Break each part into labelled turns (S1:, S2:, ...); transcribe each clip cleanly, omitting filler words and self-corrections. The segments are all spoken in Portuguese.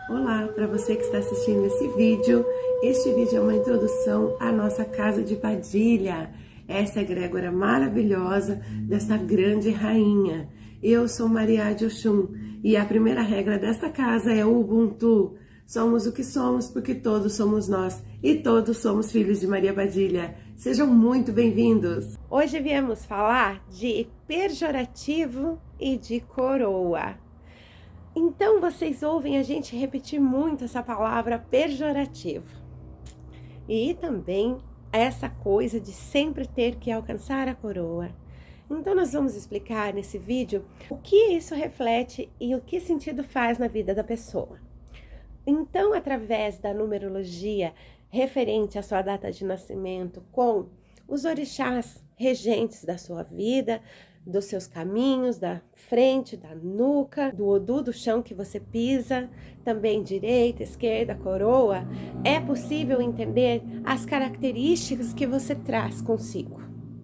S1: Olá, para você que está assistindo esse vídeo. Este vídeo é uma introdução à nossa casa de Padilha. Essa egrégora maravilhosa dessa grande rainha. Eu sou Maria de Oxum e a primeira regra desta casa é o Ubuntu. Somos o que somos porque todos somos nós e todos somos filhos de Maria Padilha. Sejam muito bem-vindos! Hoje viemos falar de pejorativo e de coroa. Então, vocês ouvem a gente repetir muito essa palavra pejorativo. E também essa coisa de sempre ter que alcançar a coroa. Então, nós vamos explicar nesse vídeo o que isso reflete e o que sentido faz na vida da pessoa. Então, através da numerologia referente à sua data de nascimento, com os orixás regentes da sua vida, dos seus caminhos, da frente, da nuca, do Odu, do chão que você pisa, também direita, esquerda, coroa, é possível entender as características que você traz consigo.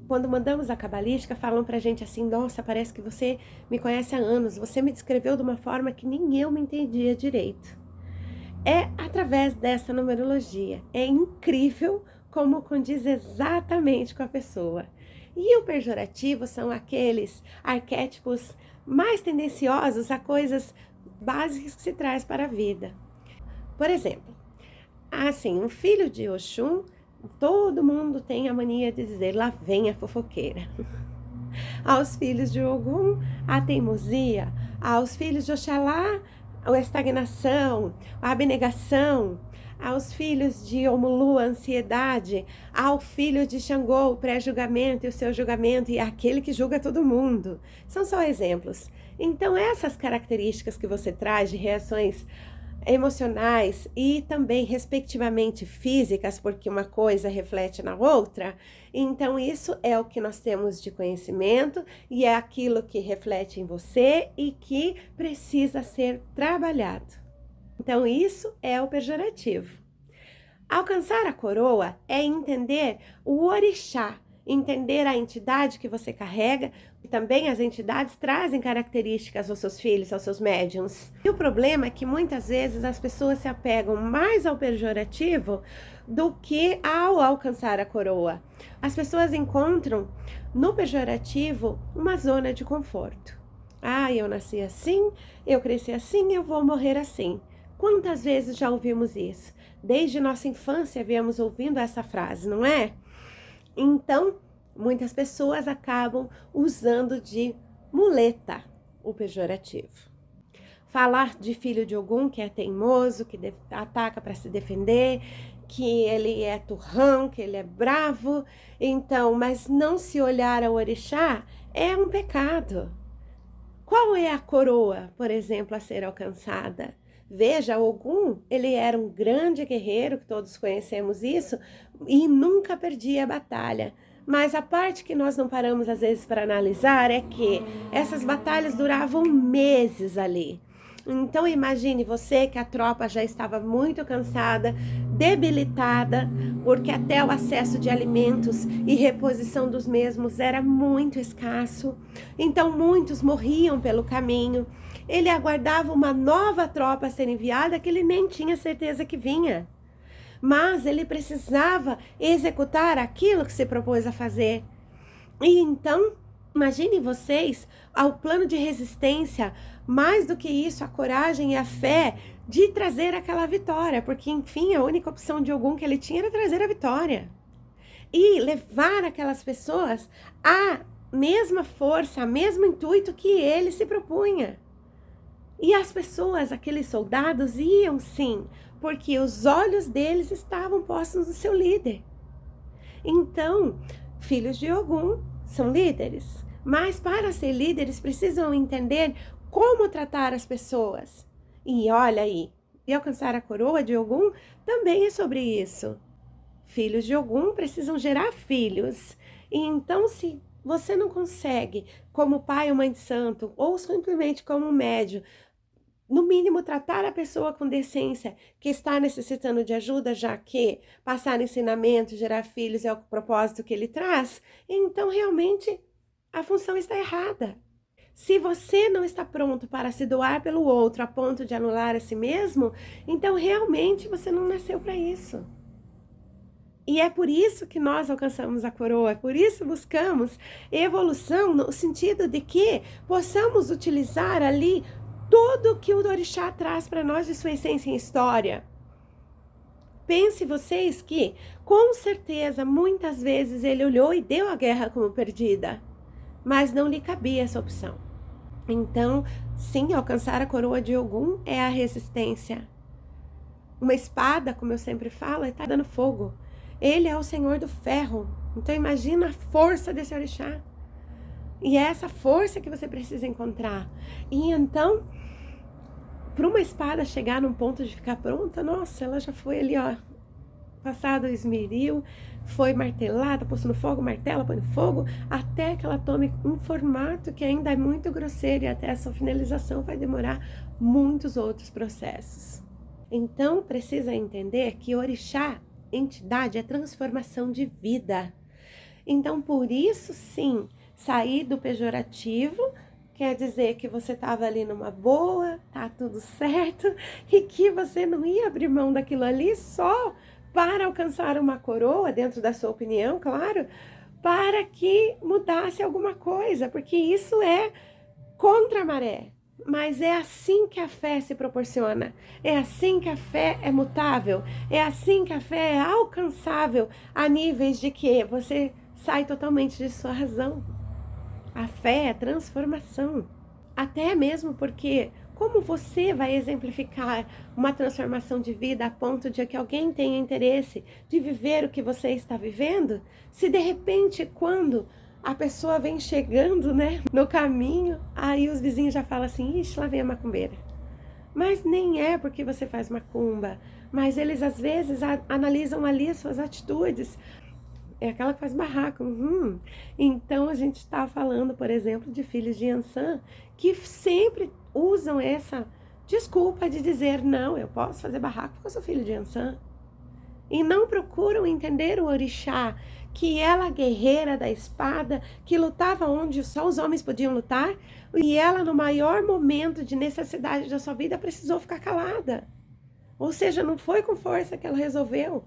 S1: Quando mandamos a cabalística, falam pra gente assim: nossa, parece que você me conhece há anos, você me descreveu de uma forma que nem eu me entendia direito. É através dessa numerologia. É incrível como condiz exatamente com a pessoa. E o pejorativo são aqueles arquétipos mais tendenciosos a coisas básicas que se traz para a vida. Por exemplo, assim, um filho de Oxum, todo mundo tem a mania de dizer: lá vem a fofoqueira. Aos filhos de Ogum, a teimosia. Aos filhos de Oxalá, a estagnação, a abnegação. Aos filhos de Omulu, a ansiedade. Ao filho de Xangô, o pré-julgamento e o seu julgamento, e aquele que julga todo mundo. São só exemplos. Então, essas características que você traz de reações emocionais e também, respectivamente, físicas, porque uma coisa reflete na outra, então isso é o que nós temos de conhecimento e é aquilo que reflete em você e que precisa ser trabalhado. Então isso é o pejorativo. Alcançar a coroa é entender o orixá, entender a entidade que você carrega, e também as entidades trazem características aos seus filhos, aos seus médiuns. E o problema é que muitas vezes as pessoas se apegam mais ao pejorativo do que ao alcançar a coroa. As pessoas encontram no pejorativo uma zona de conforto. Ah, eu nasci assim, eu cresci assim, eu vou morrer assim. Quantas vezes já ouvimos isso? Desde nossa infância viemos ouvindo essa frase, não é? Então, muitas pessoas acabam usando de muleta o pejorativo. Falar de filho de Ogum que é teimoso, que ataca para se defender, que ele é turrão, que ele é bravo. Então, mas não se olhar ao orixá é um pecado. Qual é a coroa, por exemplo, a ser alcançada? Veja, Ogum, ele era um grande guerreiro, que todos conhecemos isso, e nunca perdia a batalha. Mas a parte que nós não paramos às vezes para analisar é que essas batalhas duravam meses ali. Então imagine você que a tropa já estava muito cansada, debilitada, porque até o acesso de alimentos e reposição dos mesmos era muito escasso. Então muitos morriam pelo caminho. Ele aguardava uma nova tropa a ser enviada que ele nem tinha certeza que vinha. Mas ele precisava executar aquilo que se propôs a fazer. E então, imaginem vocês ao plano de resistência, mais do que isso, a coragem e a fé de trazer aquela vitória, porque enfim, a única opção de Ogum que ele tinha era trazer a vitória. E levar aquelas pessoas à mesma força, ao mesmo intuito que ele se propunha. E as pessoas, aqueles soldados, iam sim, porque os olhos deles estavam postos no seu líder. Então, filhos de Ogum são líderes, mas para ser líderes precisam entender como tratar as pessoas. E olha aí, e alcançar a coroa de Ogum também é sobre isso. Filhos de Ogum precisam gerar filhos. E então, se você não consegue, como pai ou mãe de santo, ou simplesmente como médium, no mínimo tratar a pessoa com decência que está necessitando de ajuda, já que passar ensinamento, gerar filhos é o propósito que ele traz, então realmente a função está errada. Se você não está pronto para se doar pelo outro a ponto de anular a si mesmo, então realmente você não nasceu para isso. E é por isso que nós alcançamos a coroa, é por isso buscamos evolução no sentido de que possamos utilizar ali tudo que o orixá traz para nós de sua essência em história. Pense vocês que, com certeza, muitas vezes ele olhou e deu a guerra como perdida, mas não lhe cabia essa opção. Então, sim, alcançar a coroa de Ogum é a resistência. Uma espada, como eu sempre falo, está dando fogo. Ele é o Senhor do ferro. Então, imagina a força desse orixá. E é essa força que você precisa encontrar. E então, para uma espada chegar num ponto de ficar pronta, nossa, ela já foi ali, ó, passado o esmeril, foi martelada, posto no fogo, martela, põe no fogo, até que ela tome um formato que ainda é muito grosseiro, e até essa finalização vai demorar muitos outros processos. Então, precisa entender que orixá, entidade, é transformação de vida. Então, por isso, sim, sair do pejorativo quer dizer que você estava ali numa boa, tá tudo certo, e que você não ia abrir mão daquilo ali só para alcançar uma coroa, dentro da sua opinião, claro, para que mudasse alguma coisa, porque isso é contra a maré. Mas é assim que a fé se proporciona, é assim que a fé é mutável, é assim que a fé é alcançável a níveis de que você sai totalmente de sua razão. A fé é transformação, até mesmo porque como você vai exemplificar uma transformação de vida a ponto de que alguém tenha interesse de viver o que você está vivendo, se de repente quando a pessoa vem chegando, né, no caminho, aí os vizinhos já falam assim, ixi, lá vem a macumbeira. Mas nem é porque você faz macumba, mas eles às vezes analisam ali as suas atitudes. É aquela que faz barraco. Então a gente está falando, por exemplo, de filhos de Yansan que sempre usam essa desculpa de dizer, não, eu posso fazer barraco porque eu sou filho de Yansan. E não procuram entender o orixá, que ela é guerreira da espada, que lutava onde só os homens podiam lutar, e ela no maior momento de necessidade da sua vida precisou ficar calada. Ou seja, não foi com força que ela resolveu.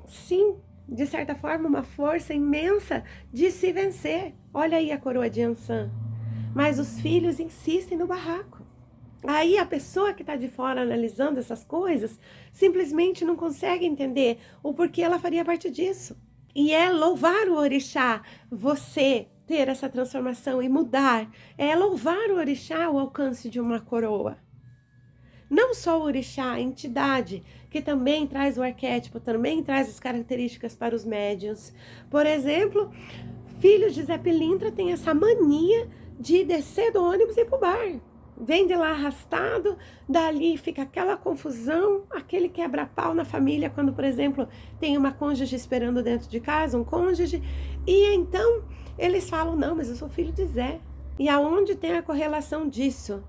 S1: Sim, de certa forma, uma força imensa de se vencer. Olha aí a coroa de Yansan. Mas os filhos insistem no barraco. Aí a pessoa que está de fora analisando essas coisas simplesmente não consegue entender o porquê ela faria parte disso. E é louvar o orixá, você ter essa transformação e mudar. É louvar o orixá o alcance de uma coroa. Não só o orixá, a entidade, que também traz o arquétipo, também traz as características para os médiuns. Por exemplo, filhos de Zé Pilintra têm essa mania de descer do ônibus e ir para o bar. Vem de lá arrastado, dali fica aquela confusão, aquele quebra-pau na família, quando, por exemplo, tem uma cônjuge esperando dentro de casa, um cônjuge, e então eles falam, não, mas eu sou filho de Zé. E aonde tem a correlação disso?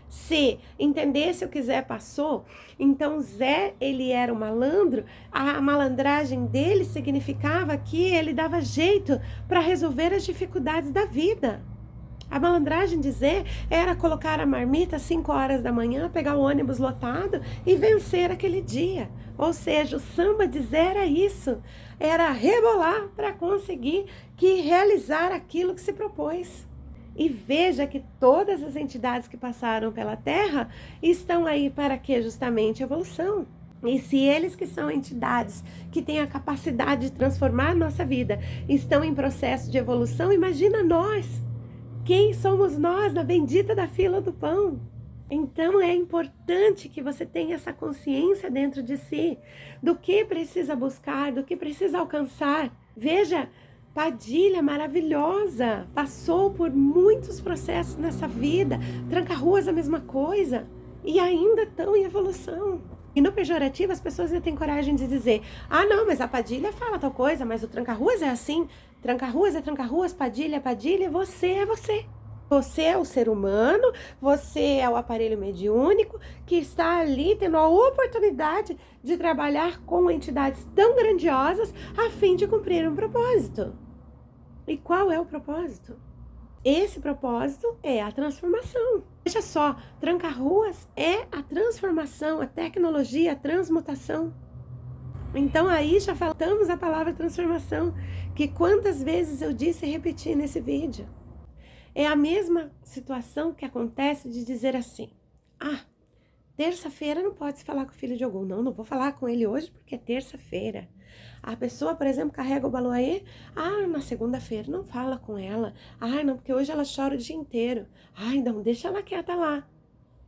S1: Se entendesse o que Zé passou, então Zé, ele era um malandro, a malandragem dele significava que ele dava jeito para resolver as dificuldades da vida. A malandragem de Zé era colocar a marmita às 5 horas da manhã, pegar o ônibus lotado e vencer aquele dia. Ou seja, o samba de Zé era isso, era rebolar para conseguir realizar aquilo que se propôs. E veja que todas as entidades que passaram pela Terra estão aí para quê? Justamente evolução. E se eles que são entidades que têm a capacidade de transformar a nossa vida estão em processo de evolução, imagina nós. Quem somos nós na bendita da fila do pão? Então é importante que você tenha essa consciência dentro de si, do que precisa buscar, do que precisa alcançar. Veja, Padilha maravilhosa, passou por muitos processos nessa vida, Tranca-Ruas a mesma coisa, e ainda estão em evolução. E no pejorativo as pessoas ainda têm coragem de dizer, ah não, mas a Padilha fala tal coisa, mas o Tranca-Ruas é assim, Tranca-Ruas é Tranca-Ruas, Padilha é Padilha, você é você. Você é o ser humano, você é o aparelho mediúnico que está ali tendo a oportunidade de trabalhar com entidades tão grandiosas a fim de cumprir um propósito. E qual é o propósito? Esse propósito é a transformação. Veja só, tranca-ruas é a transformação, a tecnologia, a transmutação. Então aí já faltamos a palavra transformação, que quantas vezes eu disse e repeti nesse vídeo. É a mesma situação que acontece de dizer assim: ah, terça-feira não pode se falar com o filho de algum. Não vou falar com ele hoje porque é terça-feira. A pessoa, por exemplo, carrega o baloaê. Ah, na segunda-feira não fala com ela. Ah, não, porque hoje ela chora o dia inteiro. Ai, não, deixa ela quieta lá.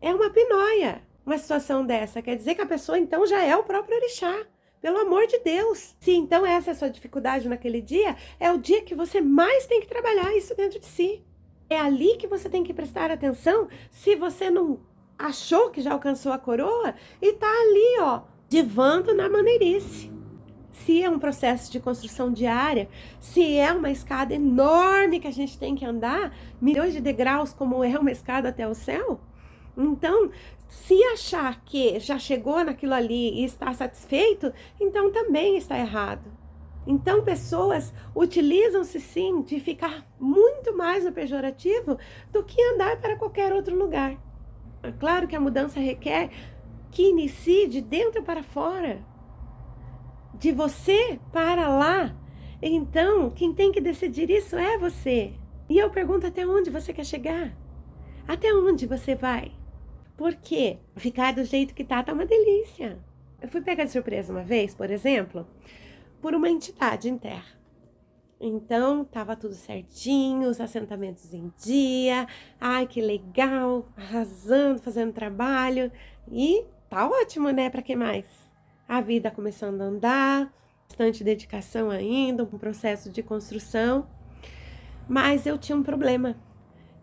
S1: É uma pinóia uma situação dessa. Quer dizer que a pessoa então já é o próprio orixá. Pelo amor de Deus. Se então essa é a sua dificuldade naquele dia, é o dia que você mais tem que trabalhar isso dentro de si. É ali que você tem que prestar atenção se você não achou que já alcançou a coroa e tá ali, ó, divando na maneirice. Se é um processo de construção diária, se é uma escada enorme que a gente tem que andar, milhões de degraus como é uma escada até o céu, então, se achar que já chegou naquilo ali e está satisfeito, então também está errado. Então, pessoas utilizam-se sim de ficar muito mais no pejorativo do que andar para qualquer outro lugar. É claro que a mudança requer que inicie de dentro para fora, de você para lá. Então, quem tem que decidir isso é você. E eu pergunto, até onde você quer chegar? Até onde você vai? Porque ficar do jeito que tá uma delícia. Eu fui pega de surpresa uma vez, por exemplo, por uma entidade em terra. Então, tava tudo certinho, os assentamentos em dia. Ai, que legal, arrasando, fazendo trabalho. E tá ótimo, né? Pra que mais? A vida começando a andar, bastante dedicação ainda, um processo de construção. Mas eu tinha um problema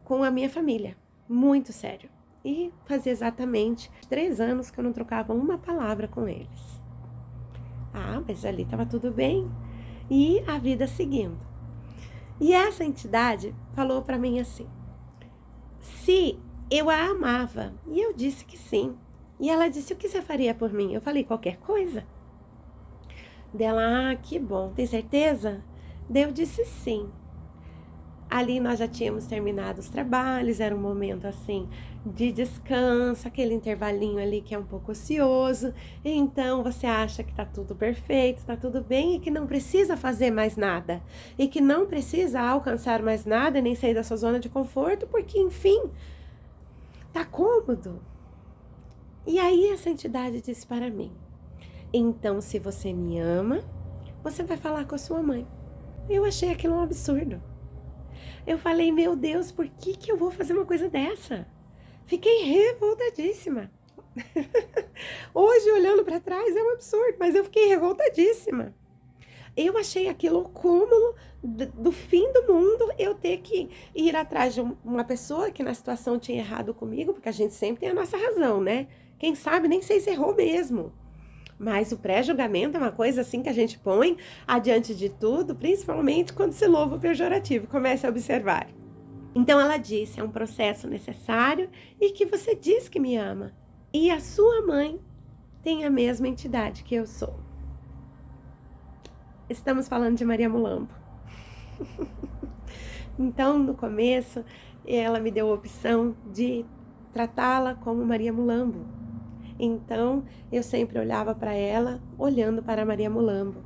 S1: com a minha família, muito sério. E fazia exatamente 3 anos que eu não trocava uma palavra com eles. Ah, mas ali estava tudo bem. E a vida seguindo. E essa entidade falou para mim assim: se eu a amava. E eu disse que sim. E ela disse: o que você faria por mim? Eu falei: qualquer coisa. Dela: ah, que bom, tem certeza? Daí eu disse sim. Ali nós já tínhamos terminado os trabalhos, era um momento assim de descanso, aquele intervalinho ali que é um pouco ocioso. Então você acha que tá tudo perfeito, tá tudo bem e que não precisa fazer mais nada. E que não precisa alcançar mais nada, nem sair da sua zona de conforto, porque enfim, tá cômodo. E aí essa entidade disse para mim: então se você me ama, você vai falar com a sua mãe. Eu achei aquilo um absurdo. Eu falei: meu Deus, por que eu vou fazer uma coisa dessa? Fiquei revoltadíssima. Hoje, olhando para trás, é um absurdo, mas eu fiquei revoltadíssima. Eu achei aquilo o cúmulo do fim do mundo, eu ter que ir atrás de uma pessoa que na situação tinha errado comigo, porque a gente sempre tem a nossa razão, né? Quem sabe, nem sei se errou mesmo. Mas o pré-julgamento é uma coisa assim que a gente põe adiante de tudo, principalmente quando se louva o pejorativo. Comece a observar. Então ela disse: é um processo necessário e que você diz que me ama. E a sua mãe tem a mesma entidade que eu sou. Estamos falando de Maria Mulambo. Então, no começo, ela me deu a opção de tratá-la como Maria Mulambo. Então, eu sempre olhava para ela, olhando para Maria Mulambo,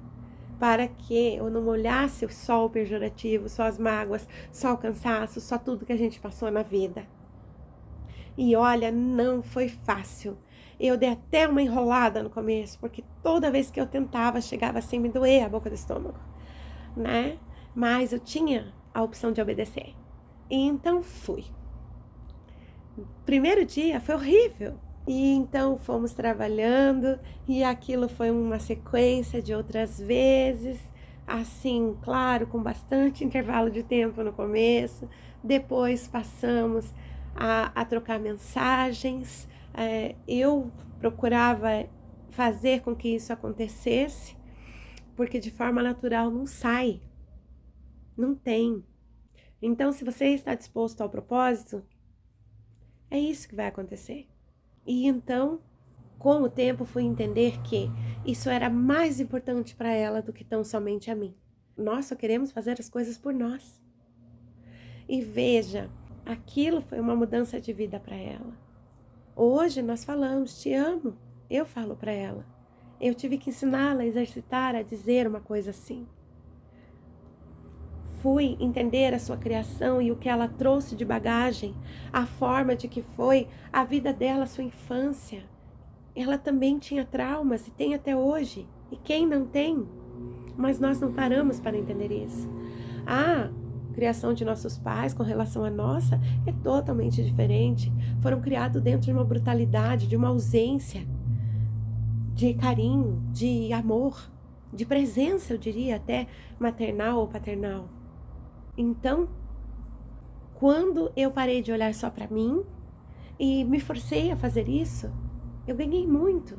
S1: para que eu não olhasse só o pejorativo, só as mágoas, só o cansaço, só tudo que a gente passou na vida. E olha, não foi fácil. Eu dei até uma enrolada no começo, porque toda vez que eu tentava, chegava assim, me doer a boca do estômago, né? Mas eu tinha a opção de obedecer. E então fui. Primeiro dia foi horrível. E então fomos trabalhando e aquilo foi uma sequência de outras vezes, assim, claro, com bastante intervalo de tempo no começo. Depois passamos a trocar mensagens. Eu procurava fazer com que isso acontecesse, porque de forma natural não sai, não tem. Então, se você está disposto ao propósito, é isso que vai acontecer. E então, com o tempo, fui entender que isso era mais importante para ela do que tão somente a mim. Nós só queremos fazer as coisas por nós. E veja, aquilo foi uma mudança de vida para ela. Hoje nós falamos, te amo, eu falo para ela. Eu tive que ensiná-la a exercitar, a dizer uma coisa assim. Fui entender a sua criação e o que ela trouxe de bagagem, a forma de que foi a vida dela, a sua infância. Ela também tinha traumas e tem até hoje. E quem não tem? Mas nós não paramos para entender isso. A criação de nossos pais com relação à nossa é totalmente diferente. Foram criados dentro de uma brutalidade, de uma ausência de carinho, de amor, de presença, eu diria até maternal ou paternal. Então, quando eu parei de olhar só para mim e me forcei a fazer isso, eu ganhei muito.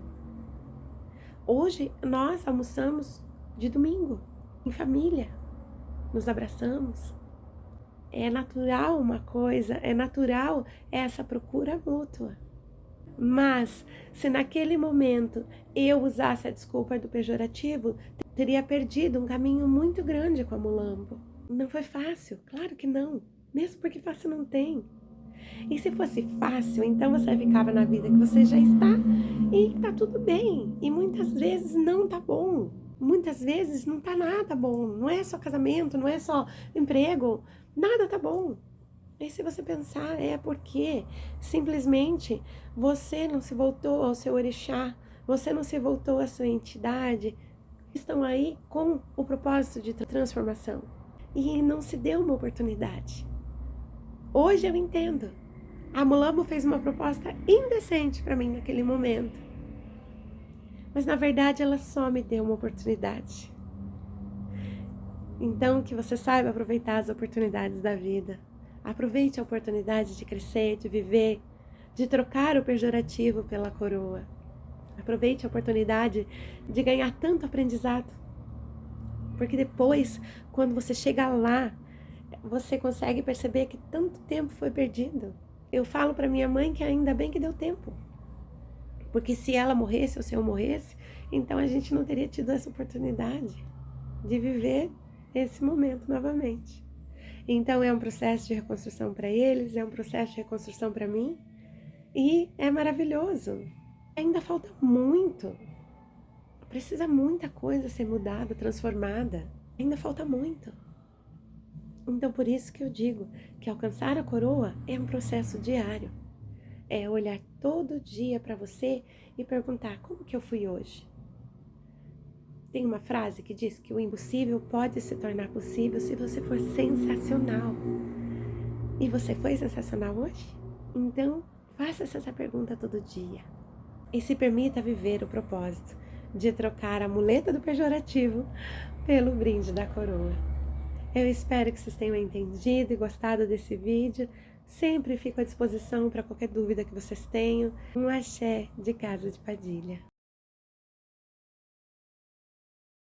S1: Hoje nós almoçamos de domingo, em família, nos abraçamos. É natural uma coisa, é natural essa procura mútua. Mas, se naquele momento eu usasse a desculpa do pejorativo, teria perdido um caminho muito grande com a Mulambo. Não foi fácil, claro que não, mesmo porque fácil não tem. E se fosse fácil, então você ficava na vida que você já está e tá tudo bem. E muitas vezes não tá bom, muitas vezes não tá nada bom, não é só casamento, não é só emprego, nada tá bom. E se você pensar, é porque simplesmente você não se voltou ao seu orixá, você não se voltou à sua entidade, estão aí com o propósito de transformação. E não se deu uma oportunidade. Hoje eu entendo. A Mulambo fez uma proposta indecente para mim naquele momento. Mas na verdade ela só me deu uma oportunidade. Então que você saiba aproveitar as oportunidades da vida. Aproveite a oportunidade de crescer, de viver, de trocar o pejorativo pela coroa. Aproveite a oportunidade de ganhar tanto aprendizado. Porque depois, quando você chega lá, você consegue perceber que tanto tempo foi perdido. Eu falo para minha mãe que ainda bem que deu tempo. Porque se ela morresse ou se eu morresse, então a gente não teria tido essa oportunidade de viver esse momento novamente. Então é um processo de reconstrução para eles, é um processo de reconstrução para mim e é maravilhoso. Ainda falta muito. Precisa muita coisa ser mudada, transformada. Ainda falta muito. Então por isso que eu digo que alcançar a coroa é um processo diário. É olhar todo dia para você e perguntar como que eu fui hoje. Tem uma frase que diz que o impossível pode se tornar possível se você for sensacional. E você foi sensacional hoje? Então, faça essa pergunta todo dia. E se permita viver o propósito de trocar a muleta do pejorativo pelo brinde da coroa. Eu espero que vocês tenham entendido e gostado desse vídeo. Sempre fico à disposição para qualquer dúvida que vocês tenham. Um axé de Casa de Padilha.